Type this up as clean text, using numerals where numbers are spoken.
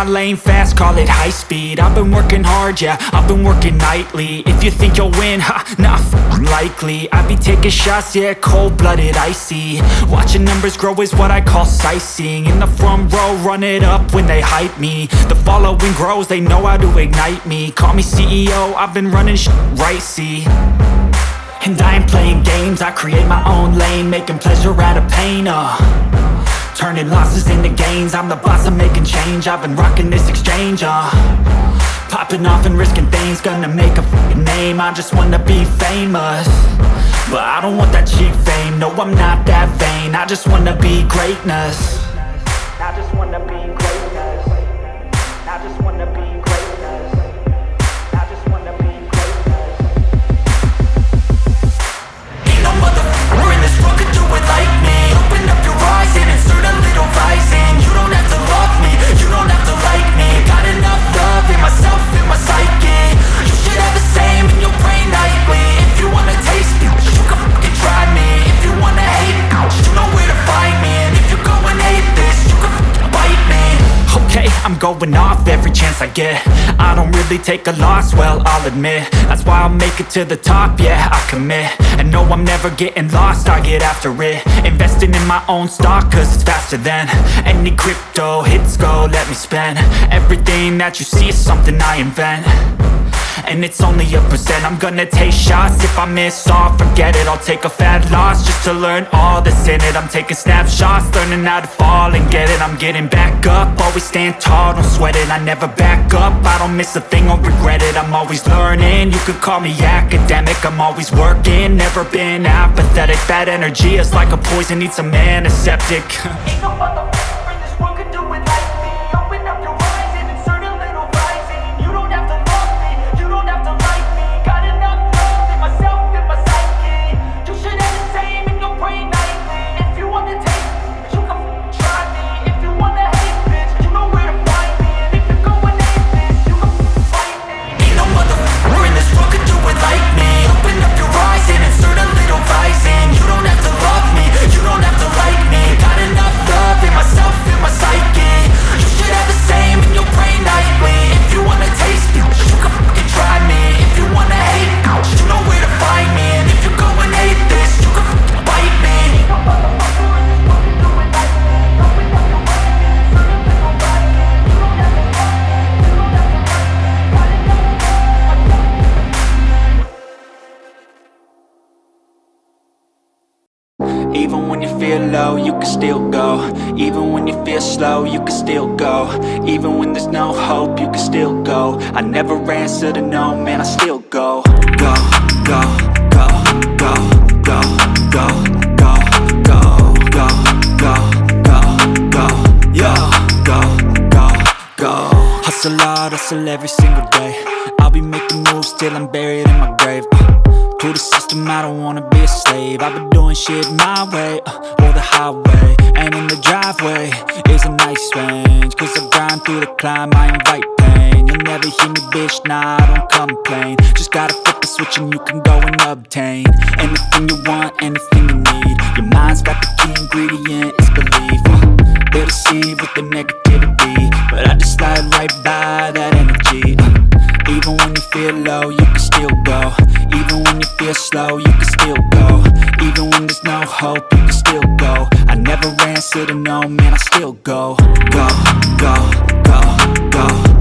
my lane fast, call it high speed. I've been working hard, yeah, I've been working nightly. If you think you'll win, ha, nah, likely. I be taking shots, yeah, cold-blooded, icy. Watching numbers grow is what I call sightseeing. In the front row, run it up when they hype me. The following grows, they know how to ignite me. Call me CEO, I've been running right, see. And I ain't playing games, I create my own lane, making pleasure out of pain, turning losses into gains, I'm the boss, I'm making change. I've been rocking this exchange, popping off and risking things, gonna make a f***ing name. I just wanna be famous, but I don't want that cheap fame. No, I'm not that vain, I just wanna be greatness. I just wanna be greatness. I just wanna be greatness. I just wanna be greatness. Ain't no motherfucker in this world could do it like me. Open up your eyes and insert a little rising. You don't have to love me, you don't have to like me. Got enough love in myself, in my psyche. You should have the same in your brain nightly. If you wanna taste me, you can fucking try me. If you wanna hate, you know where to find me. And if you go and hate this, you can fucking bite me. Okay, I'm going off every chance I get. I don't really take a loss, well, I'll admit. That's why I'll make it to the top, yeah, I commit. And no, I'm never getting lost, I get after it. Investing in my own stock, cause it's faster than any crypto hits go, let me spend. Everything that you see is something I invent. and it's only a percent. I'm gonna take shots, if I miss all, forget it. I'll take a fat loss just to learn all that's in it. I'm taking snapshots, learning how to fall and get it. I'm getting back up, always stand tall, don't sweat it. I never back up, I don't miss a thing, I'll regret it. I'm always learning, you could call me academic. I'm always working, never been apathetic. That energy is like a poison, needs some antiseptic. Ain't no motherfucker in this world could do it like me. Open up your eyes and insert a little rising. You don't have to love me, you don't have to like me. Got enough love in myself and my psyche. You should have the same in your brain nightly. If you wanna taste me, you can try me. If you wanna hate bitch, you know where to find me. And if you're going hate bitch, you can fight me. Ain't no motherfucker in this world could do it like me. Open up your eyes and insert a little rising. You don't have to love me, you don't have to like me. Got enough love in myself and my psyche. You should have the same in your brain nightly. If you wanna taste me, you can fucking try me. If you wanna hate, you know where to find me. And if you're going hate this, you can fucking bite me. Even when you feel low, you can still go. Even when you feel slow, you can still go. Even when there's no hope, you can still go. I never answer to no, man, I still go. Go, go, go, go, go, go, go, go, go, go, go, go, yo, go, go, go. Hustle hard, hustle every single day. I'll be making moves till I'm buried in my grave. To the system, I don't wanna be a slave. I've been doing shit my way, or the highway. And in the driveway is a nice range. Cause I grind through the climb, I invite pain. You'll never hear me, bitch, nah, I don't complain. Just gotta flip the switch and you can go and obtain anything you want, anything you need. Your mind's got the key ingredient, it's belief. They'll deceive with the negativity, but I just slide right by that energy. Even when you feel low, you can still go. Even when you feel slow, you can still go. Even when there's no hope, you can still go. I never answer to no, man, I still go. Go, go, go, go.